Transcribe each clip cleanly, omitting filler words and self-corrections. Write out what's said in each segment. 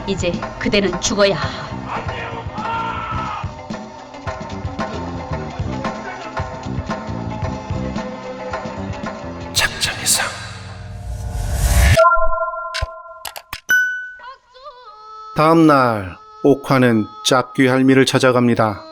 이제 그대는 죽어야. 작전 이상. 다음날 옥화는 짝귀 할미를 찾아갑니다.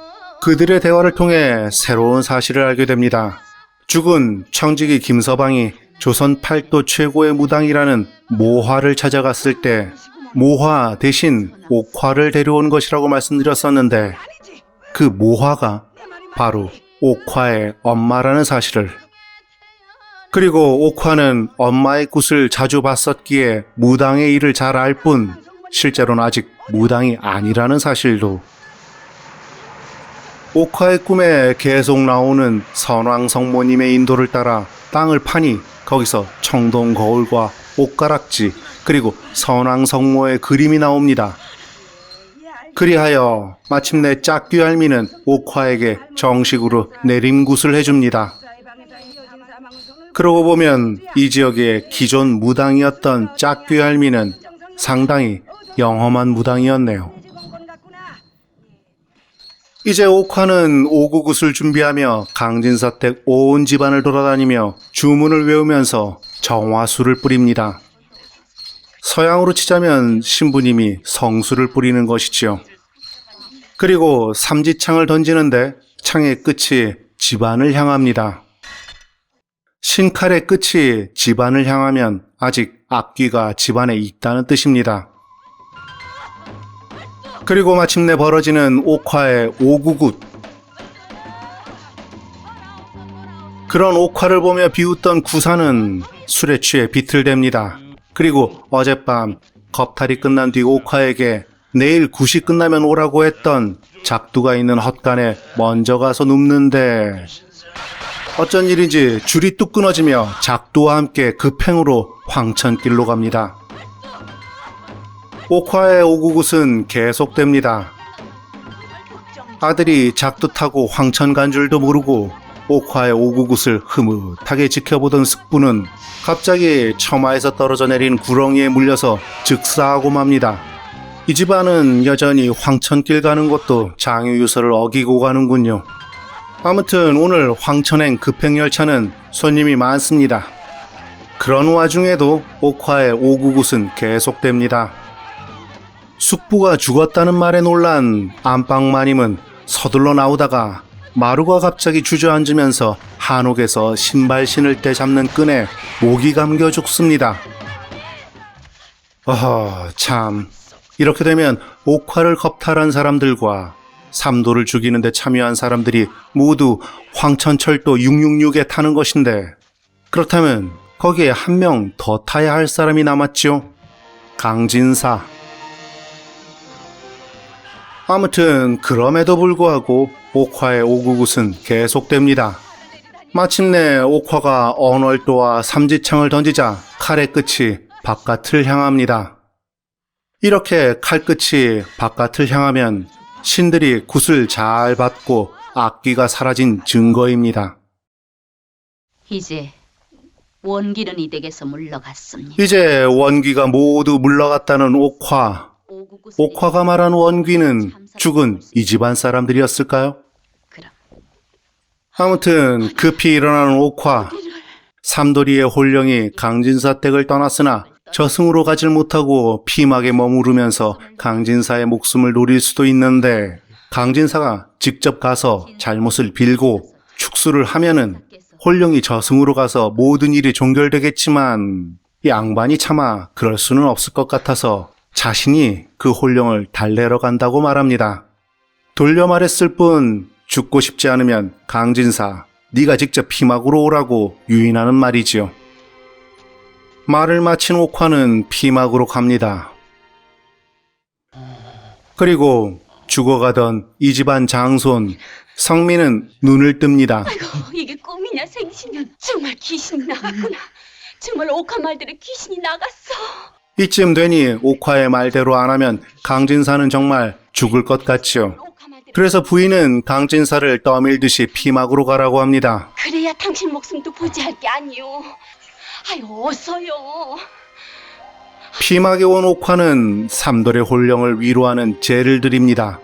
그들의 대화를 통해 새로운 사실을 알게 됩니다. 죽은 청지기 김서방이 조선 팔도 최고의 무당이라는 모화를 찾아갔을 때 모화 대신 옥화를 데려온 것이라고 말씀드렸었는데, 그 모화가 바로 옥화의 엄마라는 사실을, 그리고 옥화는 엄마의 굿을 자주 봤었기에 무당의 일을 잘 알 뿐 실제로는 아직 무당이 아니라는 사실도, 옥화의 꿈에 계속 나오는 선왕성모님의 인도를 따라 땅을 파니 거기서 청동 거울과 옷가락지 그리고 선왕성모의 그림이 나옵니다. 그리하여 마침내 짝귀 할미는 옥화에게 정식으로 내림굿을 해줍니다. 그러고 보면 이 지역의 기존 무당이었던 짝귀 할미는 상당히 영험한 무당이었네요. 이제 옥화는 오구굿을 준비하며 강진사댁 온 집안을 돌아다니며 주문을 외우면서 정화수를 뿌립니다. 서양으로 치자면 신부님이 성수를 뿌리는 것이지요. 그리고 삼지창을 던지는데 창의 끝이 집안을 향합니다. 신칼의 끝이 집안을 향하면 아직 악귀가 집안에 있다는 뜻입니다. 그리고 마침내 벌어지는 옥화의 오구굿. 그런 옥화를 보며 비웃던 구사는 술에 취해 비틀댑니다. 그리고 어젯밤 겁탈이 끝난 뒤 옥화에게 내일 굿이 끝나면 오라고 했던 작두가 있는 헛간에 먼저 가서 눕는데, 어쩐 일인지 줄이 뚝 끊어지며 작두와 함께 급행으로 황천길로 갑니다. 옥화의 오구굿은 계속됩니다. 아들이 작두 타고 황천 간 줄도 모르고 옥화의 오구굿을 흐뭇하게 지켜보던 숙부는 갑자기 처마에서 떨어져 내린 구렁이에 물려서 즉사하고 맙니다. 이 집안은 여전히 황천길 가는 것도 장유유서를 어기고 가는군요. 아무튼 오늘 황천행 급행열차는 손님이 많습니다. 그런 와중에도 옥화의 오구굿은 계속됩니다. 숙부가 죽었다는 말에 놀란 안방마님은 서둘러 나오다가 마루가 갑자기 주저앉으면서 한옥에서 신발 신을 때 잡는 끈에 목이 감겨 죽습니다. 참, 이렇게 되면 옥화를 겁탈한 사람들과 삼도를 죽이는 데 참여한 사람들이 모두 황천철도 666에 타는 것인데, 그렇다면 거기에 한 명 더 타야 할 사람이 남았죠. 강진사. 아무튼 그럼에도 불구하고 옥화의 오구굿은 계속됩니다. 마침내 옥화가 언월도와 삼지창을 던지자 칼의 끝이 바깥을 향합니다. 이렇게 칼끝이 바깥을 향하면 신들이 굿을 잘 받고 악귀가 사라진 증거입니다. 이제 원기는 이 댁에서 물러갔습니다. 이제 원귀가 모두 물러갔다는 옥화. 옥화가 말한 원귀는 죽은 이 집안 사람들이었을까요? 그럼 아무튼 급히 일어나는 옥화. 삼도리의 홀령이 강진사 댁을 떠났으나 저승으로 가질 못하고 피막에 머무르면서 강진사의 목숨을 노릴 수도 있는데, 강진사가 직접 가서 잘못을 빌고 축수를 하면은 홀령이 저승으로 가서 모든 일이 종결되겠지만, 양반이 차마 그럴 수는 없을 것 같아서 자신이 그 홀령을 달래러 간다고 말합니다. 돌려 말했을 뿐 죽고 싶지 않으면 강진사, 네가 직접 피막으로 오라고 유인하는 말이지요. 말을 마친 옥화는 피막으로 갑니다. 그리고 죽어가던 이 집안 장손 성민은 눈을 뜹니다. 아이고, 이게 꿈이냐 생시냐. 정말 귀신이 나갔구나. 정말 옥화 말대로 귀신이 나갔어. 이쯤 되니 옥화의 말대로 안 하면 강진사는 정말 죽을 것 같지요. 그래서 부인은 강진사를 떠밀듯이 피막으로 가라고 합니다. 그래야 당신 목숨도 보지할 게 아니오. 아유, 어서요. 피막에 온 옥화는 삼돌의 혼령을 위로하는 제를 드립니다.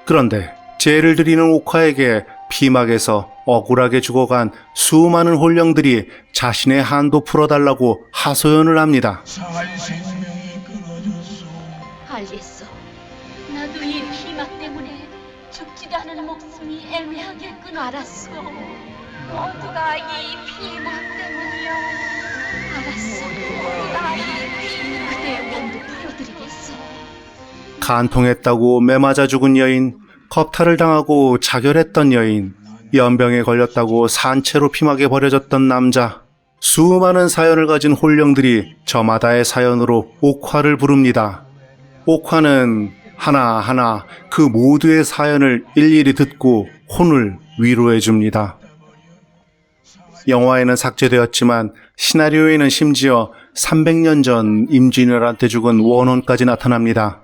그런데 제를 드리는 옥화에게 피막에서 억울하게 죽어간 수많은 혼령들이 자신의 한도 풀어달라고 하소연을 합니다. 살 생명이 끊어졌소. 알겠어. 나도 이 피막 때문에 죽지도 않은 목숨이 애매하겠군. 알았어. 모두가 이 피막 때문이요. 알았어. 나이 그대의 몸도 풀어드리겠어. 간통했다고 매맞아 죽은 여인, 겁탈을 당하고 자결했던 여인, 연병에 걸렸다고 산채로 피막에 버려졌던 남자, 수많은 사연을 가진 혼령들이 저마다의 사연으로 옥화를 부릅니다. 옥화는 하나하나 그 모두의 사연을 일일이 듣고 혼을 위로해 줍니다. 영화에는 삭제되었지만 시나리오에는 심지어 300년 전 임진왜란때 죽은 원혼까지 나타납니다.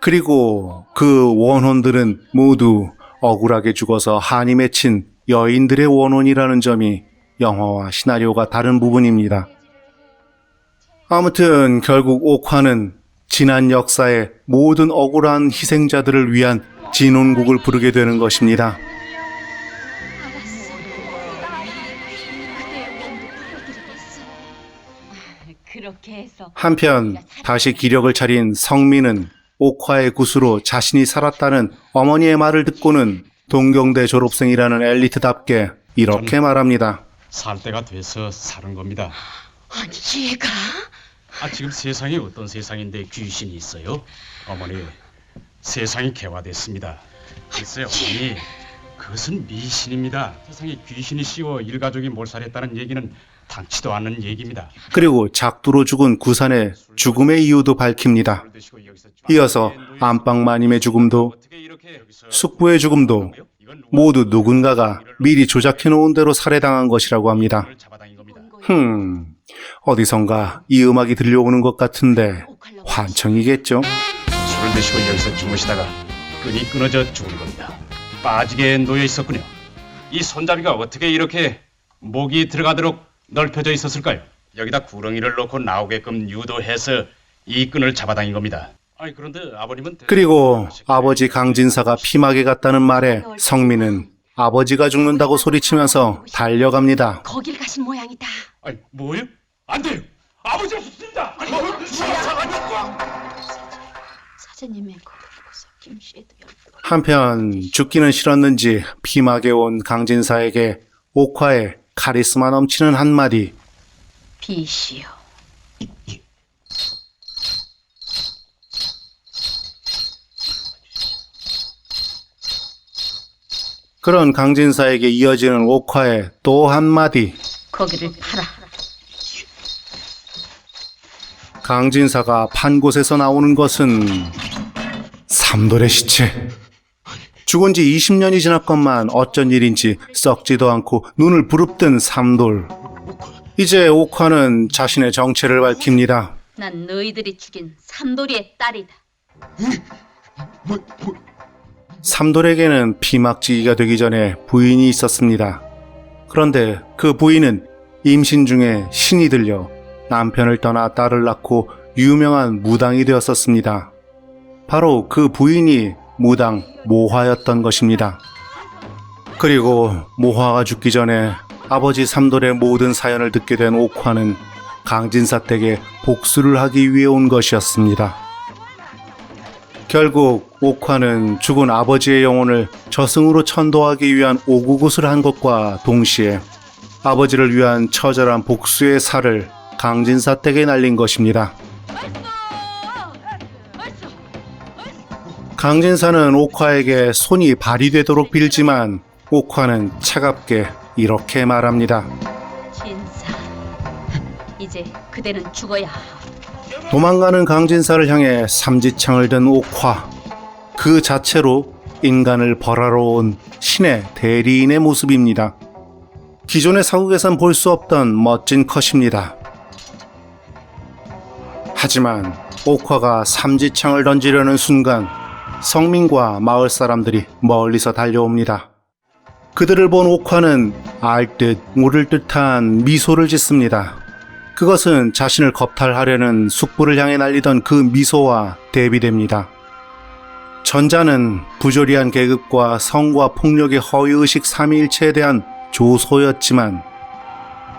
그리고 그 원혼들은 모두 억울하게 죽어서 한이 맺힌 여인들의 원혼이라는 점이 영화와 시나리오가 다른 부분입니다. 아무튼 결국 옥화는 지난 역사의 모든 억울한 희생자들을 위한 진혼곡을 부르게 되는 것입니다. 알았어. 나이 그대의 몸도 풀어드리겠어. 그렇게 해서 한편 다시 기력을 차린 성민은 옥화의 구수로 자신이 살았다는 어머니의 말을 듣고는 동경대 졸업생이라는 엘리트답게 이렇게 말합니다. 살 때가 돼서 사는 겁니다. 아니 얘가 지금 세상이 어떤 세상인데 귀신이 있어요? 어머니, 세상이 개화됐습니다. 글쎄요, 어머니, 그것은 미신입니다. 세상에 귀신이 씌워 일가족이 몰살했다는 얘기는 당치도 않는 얘기입니다. 그리고 작두로 죽은 구산의 죽음의 이유도 밝힙니다. 이어서 안방마님의 죽음도 숙부의 죽음도 모두 누군가가 미리 조작해놓은 대로 살해당한 것이라고 합니다. 어디선가 이 음악이 들려오는 것 같은데 환청이겠죠? 술을 드시고 여기서 주무시다가 끈이 끊어져 죽은 겁니다. 빠지게 놓여 있었군요. 이 손잡이가 어떻게 이렇게 목이 들어가도록 넓혀져 있었을까요? 여기다 구렁이를 넣고 나오게끔 유도해서 이 끈을 잡아당긴 겁니다. 그런데 아버님은 그리고 아버지 강진사가 피막에 갔다는 말에 성민은 아버지가 죽는다고 소리치면서 달려갑니다. 거길 가신 모양이다. 뭐요? 안 돼요. 아버지가 죽습니다. 사장님의 거기서 김씨에도 한편 죽기는 싫었는지 피막에 온 강진사에게 옥화의 카리스마 넘치는 한마디. 비시여. 그런 강진사에게 이어지는 옥화의 또 한마디. 거기를 팔아. 강진사가 판 곳에서 나오는 것은 삼돌의 시체. 죽은 지 20년이 지났건만 어쩐 일인지 썩지도 않고 눈을 부릅뜬 삼돌. 이제 옥화는 자신의 정체를 밝힙니다. 난 너희들이 죽인 삼돌이의 딸이다. 삼돌에게는 피막지기가 되기 전에 부인이 있었습니다. 그런데 그 부인은 임신 중에 신이 들려 남편을 떠나 딸을 낳고 유명한 무당이 되었었습니다. 바로 그 부인이 무당 모화였던 것입니다. 그리고 모화가 죽기 전에 아버지 삼돌의 모든 사연을 듣게 된 옥화는 강진사 댁에 복수를 하기 위해 온 것이었습니다. 결국 옥화는 죽은 아버지의 영혼을 저승으로 천도하기 위한 오구굿을 한 것과 동시에 아버지를 위한 처절한 복수의 살을 강진사 댁에 날린 것입니다. 강진사는 옥화에게 손이 발휘되도록 빌지만 옥화는 차갑게 이렇게 말합니다. 진사. 이제 그대는 죽어야 하오. 도망가는 강진사를 향해 삼지창을 든 옥화. 그 자체로 인간을 벌하러 온 신의 대리인의 모습입니다. 기존의 사국에선 볼 수 없던 멋진 컷입니다. 하지만 옥화가 삼지창을 던지려는 순간 성민과 마을 사람들이 멀리서 달려옵니다. 그들을 본 옥화는 알 듯 모를 듯한 미소를 짓습니다. 그것은 자신을 겁탈하려는 숙부를 향해 날리던 그 미소와 대비됩니다. 전자는 부조리한 계급과 성과 폭력의 허위의식 삼위일체에 대한 조소였지만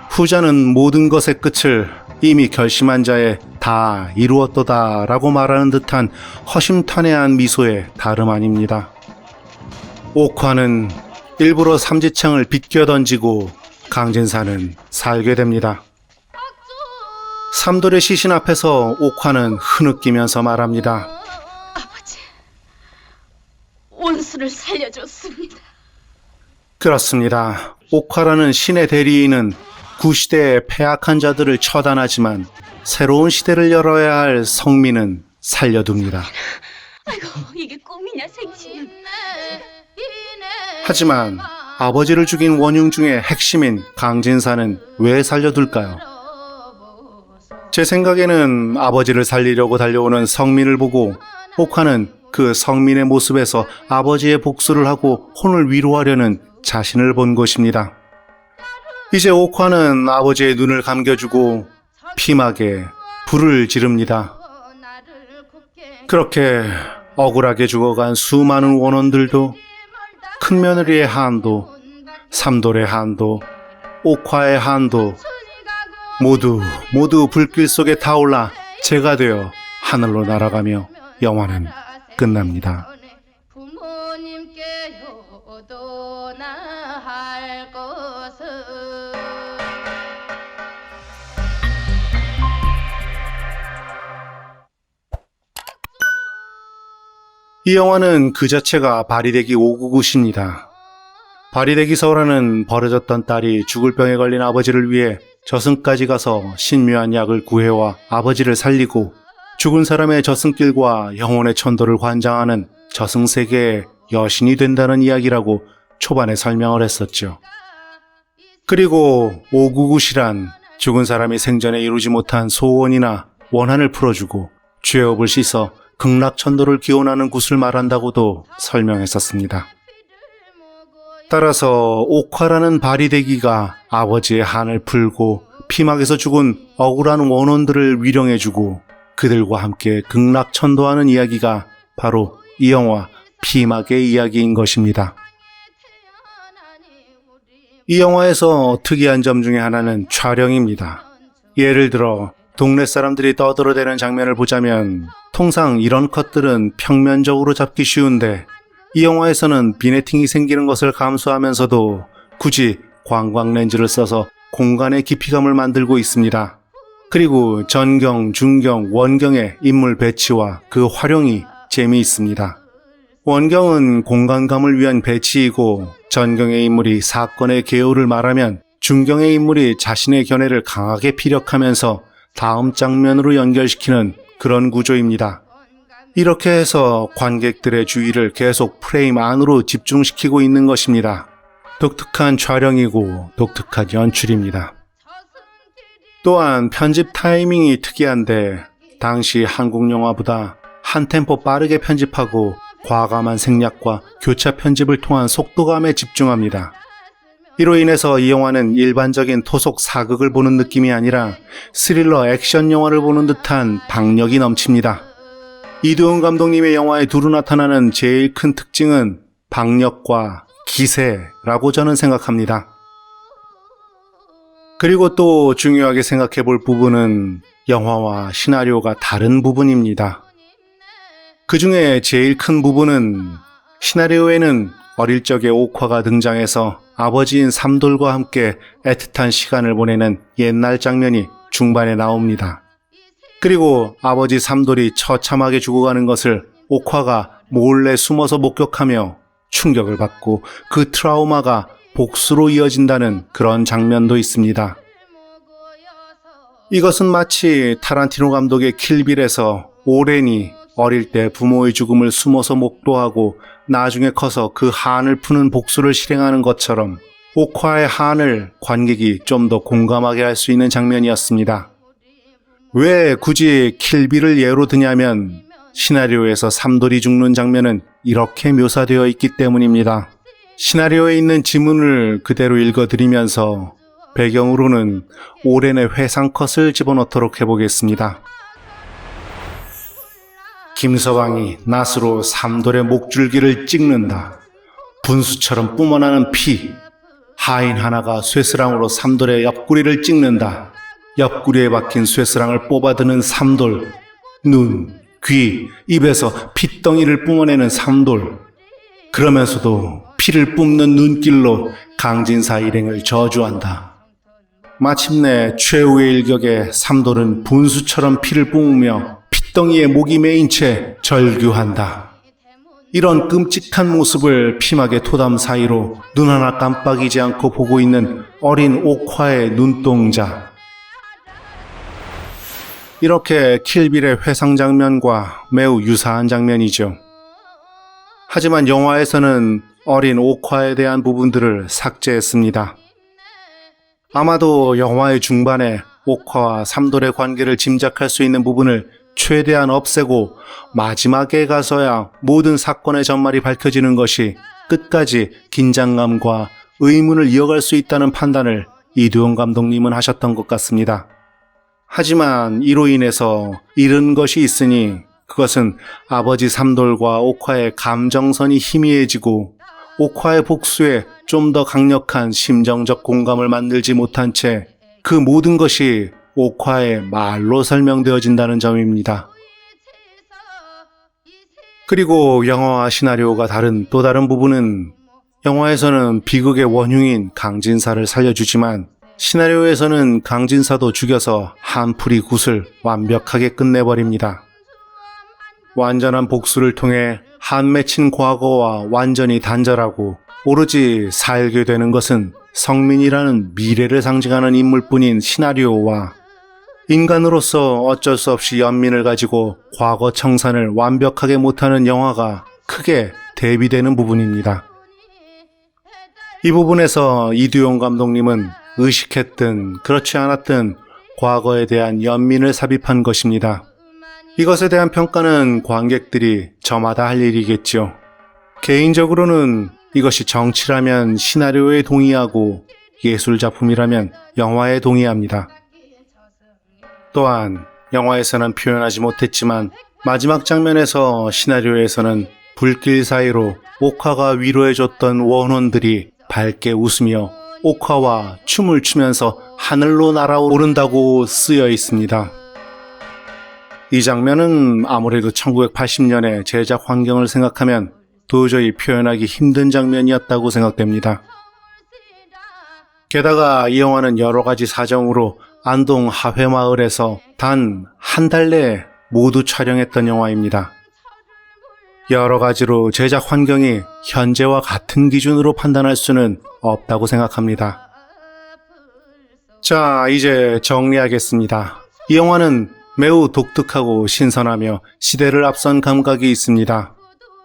후자는 모든 것의 끝을 이미 결심한 자에 다 이루었도다 라고 말하는 듯한 허심탄회한 미소의 다름 아닙니다. 옥화는 일부러 삼지창을 비껴 던지고 강진사는 살게 됩니다. 삼돌의 시신 앞에서 옥화는 흐느끼면서 말합니다. 아버지, 원수를 살려줬습니다. 그렇습니다. 옥화라는 신의 대리인은 구시대의 패악한 자들을 처단하지만 새로운 시대를 열어야 할 성민은 살려둡니다. 아이고, 이게 꿈이냐 생시냐. 하지만 아버지를 죽인 원흉 중의 핵심인 강진사는 왜 살려둘까요? 제 생각에는 아버지를 살리려고 달려오는 성민을 보고 옥화는 그 성민의 모습에서 아버지의 복수를 하고 혼을 위로하려는 자신을 본 것입니다. 이제 옥화는 아버지의 눈을 감겨주고 피막에 불을 지릅니다. 그렇게 억울하게 죽어간 수많은 원혼들도 큰며느리의 한도, 삼돌의 한도, 옥화의 한도 모두 불길 속에 타올라 재가 되어 하늘로 날아가며 영화는 끝납니다. 부모님께 효도나 할 것은 이 영화는 그 자체가 바리대기 599시입니다. 바리대기 서울아는 버려졌던 딸이 죽을 병에 걸린 아버지를 위해 저승까지 가서 신묘한 약을 구해와 아버지를 살리고 죽은 사람의 저승길과 영혼의 천도를 관장하는 저승세계의 여신이 된다는 이야기라고 초반에 설명을 했었죠. 그리고 599시란 죽은 사람이 생전에 이루지 못한 소원이나 원한을 풀어주고 죄업을 씻어 극락천도를 기원하는 곳을 말한다고도 설명했었습니다. 따라서 옥화라는 바리대기가 아버지의 한을 풀고 피막에서 죽은 억울한 원혼들을 위령해주고 그들과 함께 극락천도하는 이야기가 바로 이 영화 피막의 이야기인 것입니다. 이 영화에서 특이한 점 중에 하나는 촬영입니다. 예를 들어 동네 사람들이 떠들어대는 장면을 보자면 통상 이런 컷들은 평면적으로 잡기 쉬운데 이 영화에서는 비네팅이 생기는 것을 감수하면서도 굳이 광광렌즈를 써서 공간의 깊이감을 만들고 있습니다. 그리고 전경, 중경, 원경의 인물 배치와 그 활용이 재미있습니다. 원경은 공간감을 위한 배치이고 전경의 인물이 사건의 개요를 말하면 중경의 인물이 자신의 견해를 강하게 피력하면서 다음 장면으로 연결시키는 그런 구조입니다. 이렇게 해서 관객들의 주의를 계속 프레임 안으로 집중시키고 있는 것입니다. 독특한 촬영이고 독특한 연출입니다. 또한 편집 타이밍이 특이한데 당시 한국 영화보다 한 템포 빠르게 편집하고 과감한 생략과 교차 편집을 통한 속도감에 집중합니다. 이로 인해서 이 영화는 일반적인 토속 사극을 보는 느낌이 아니라 스릴러 액션 영화를 보는 듯한 박력이 넘칩니다. 이두훈 감독님의 영화에 두루 나타나는 제일 큰 특징은 박력과 기세라고 저는 생각합니다. 그리고 또 중요하게 생각해 볼 부분은 영화와 시나리오가 다른 부분입니다. 그 중에 제일 큰 부분은 시나리오에는 어릴 적에 옥화가 등장해서 아버지인 삼돌과 함께 애틋한 시간을 보내는 옛날 장면이 중반에 나옵니다. 그리고 아버지 삼돌이 처참하게 죽어가는 것을 옥화가 몰래 숨어서 목격하며 충격을 받고 그 트라우마가 복수로 이어진다는 그런 장면도 있습니다. 이것은 마치 타란티노 감독의 킬빌에서 오렌이 어릴 때 부모의 죽음을 숨어서 목도하고 나중에 커서 그 한을 푸는 복수를 실행하는 것처럼 옥화의 한을 관객이 좀 더 공감하게 할 수 있는 장면이었습니다. 왜 굳이 킬빌을 예로 드냐면 시나리오에서 삼돌이 죽는 장면은 이렇게 묘사되어 있기 때문입니다. 시나리오에 있는 지문을 그대로 읽어드리면서 배경으로는 오랜의 회상컷을 집어넣도록 해보겠습니다. 김서방이 낫으로 삼돌의 목줄기를 찍는다. 분수처럼 뿜어나는 피. 하인 하나가 쇠스랑으로 삼돌의 옆구리를 찍는다. 옆구리에 박힌 쇠스랑을 뽑아드는 삼돌. 눈, 귀, 입에서 핏덩이를 뿜어내는 삼돌. 그러면서도 피를 뿜는 눈길로 강진사 일행을 저주한다. 마침내 최후의 일격에 삼돌은 분수처럼 피를 뿜으며 핏덩이에 목이 메인 채 절규한다. 이런 끔찍한 모습을 피막의 토담 사이로 눈 하나 깜빡이지 않고 보고 있는 어린 옥화의 눈동자. 이렇게 킬빌의 회상 장면과 매우 유사한 장면이죠. 하지만 영화에서는 어린 옥화에 대한 부분들을 삭제했습니다. 아마도 영화의 중반에 옥화와 삼돌의 관계를 짐작할 수 있는 부분을 최대한 없애고 마지막에 가서야 모든 사건의 전말이 밝혀지는 것이 끝까지 긴장감과 의문을 이어갈 수 있다는 판단을 이두영 감독님은 하셨던 것 같습니다. 하지만 이로 인해서 잃은 것이 있으니 그것은 아버지 삼돌과 옥화의 감정선이 희미해지고 옥화의 복수에 좀 더 강력한 심정적 공감을 만들지 못한 채 그 모든 것이 옥화의 말로 설명되어진다는 점입니다. 그리고 영화와 시나리오가 다른 또 다른 부분은 영화에서는 비극의 원흉인 강진사를 살려주지만 시나리오에서는 강진사도 죽여서 한풀이 굿을 완벽하게 끝내버립니다. 완전한 복수를 통해 한 맺힌 과거와 완전히 단절하고 오로지 살게 되는 것은 성민이라는 미래를 상징하는 인물뿐인 시나리오와 인간으로서 어쩔 수 없이 연민을 가지고 과거 청산을 완벽하게 못하는 영화가 크게 대비되는 부분입니다. 이 부분에서 이두용 감독님은 의식했든 그렇지 않았든 과거에 대한 연민을 삽입한 것입니다. 이것에 대한 평가는 관객들이 저마다 할 일이겠죠. 개인적으로는 이것이 정치라면 시나리오에 동의하고 예술작품이라면 영화에 동의합니다. 또한 영화에서는 표현하지 못했지만 마지막 장면에서 시나리오에서는 불길 사이로 옥화가 위로해줬던 원혼들이 밝게 웃으며 옥화와 춤을 추면서 하늘로 날아오른다고 쓰여 있습니다. 이 장면은 아무래도 1980년의 제작 환경을 생각하면 도저히 표현하기 힘든 장면이었다고 생각됩니다. 게다가 이 영화는 여러 가지 사정으로 안동 하회마을에서 단 한 달 내에 모두 촬영했던 영화입니다. 여러 가지로 제작 환경이 현재와 같은 기준으로 판단할 수는 없다고 생각합니다. 자, 이제 정리하겠습니다. 이 영화는 매우 독특하고 신선하며 시대를 앞선 감각이 있습니다.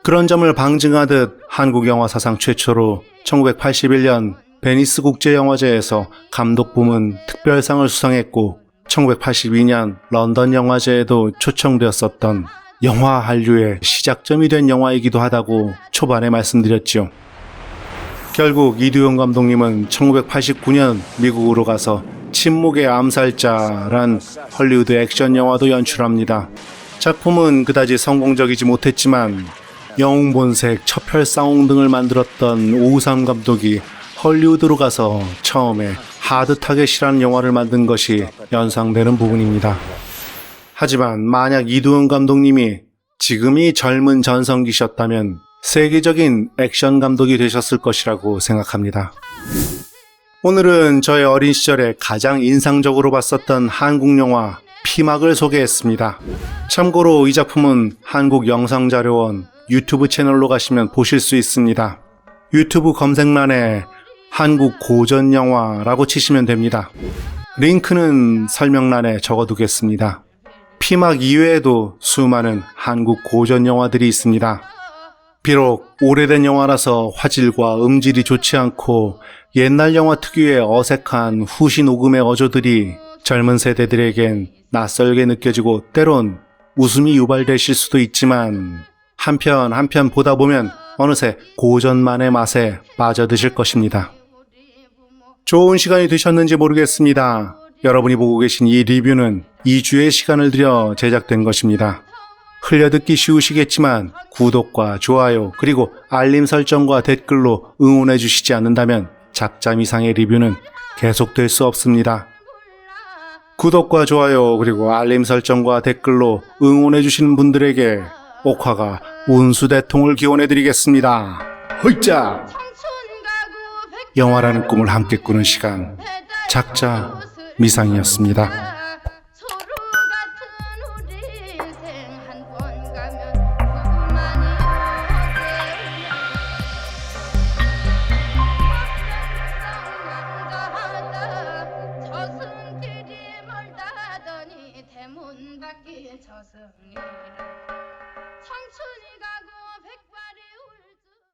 그런 점을 방증하듯 한국 영화 사상 최초로 1981년 베니스 국제영화제에서 감독 부문 특별상을 수상했고 1982년 런던 영화제에도 초청되었었던 영화 한류의 시작점이 된 영화이기도 하다고 초반에 말씀드렸죠. 결국 이두용 감독님은 1989년 미국으로 가서 침묵의 암살자란 헐리우드 액션 영화도 연출합니다. 작품은 그다지 성공적이지 못했지만 영웅본색, 첩혈쌍옹 등을 만들었던 오우삼 감독이 헐리우드로 가서 처음에 하드타겟 실한 영화를 만든 것이 연상되는 부분입니다. 하지만 만약 이두용 감독님이 지금이 젊은 전성기셨다면 세계적인 액션 감독이 되셨을 것이라고 생각합니다. 오늘은 저의 어린 시절에 가장 인상적으로 봤었던 한국 영화 피막을 소개했습니다. 참고로 이 작품은 한국영상자료원 유튜브 채널로 가시면 보실 수 있습니다. 유튜브 검색란에 한국 고전영화라고 치시면 됩니다. 링크는 설명란에 적어두겠습니다. 피막 이외에도 수많은 한국 고전영화들이 있습니다. 비록 오래된 영화라서 화질과 음질이 좋지 않고 옛날 영화 특유의 어색한 후시 녹음의 어조들이 젊은 세대들에겐 낯설게 느껴지고 때론 웃음이 유발되실 수도 있지만 한편 보다 보면 어느새 고전만의 맛에 빠져드실 것입니다. 좋은 시간이 되셨는지 모르겠습니다. 여러분이 보고 계신 이 리뷰는 2주의 시간을 들여 제작된 것입니다. 흘려듣기 쉬우시겠지만 구독과 좋아요 그리고 알림 설정과 댓글로 응원해 주시지 않는다면 작잠 이상의 리뷰는 계속될 수 없습니다. 구독과 좋아요 그리고 알림 설정과 댓글로 응원해 주시는 분들에게 옥화가 운수대통을 기원해 드리겠습니다. 헐짜! 영화라는 꿈을 함께 꾸는 시간 작자 미상이었습니다. 서로 같은 우리 인생 한 번 가면 그만이 저승길이 멀다더니 대문 밖에 저승이라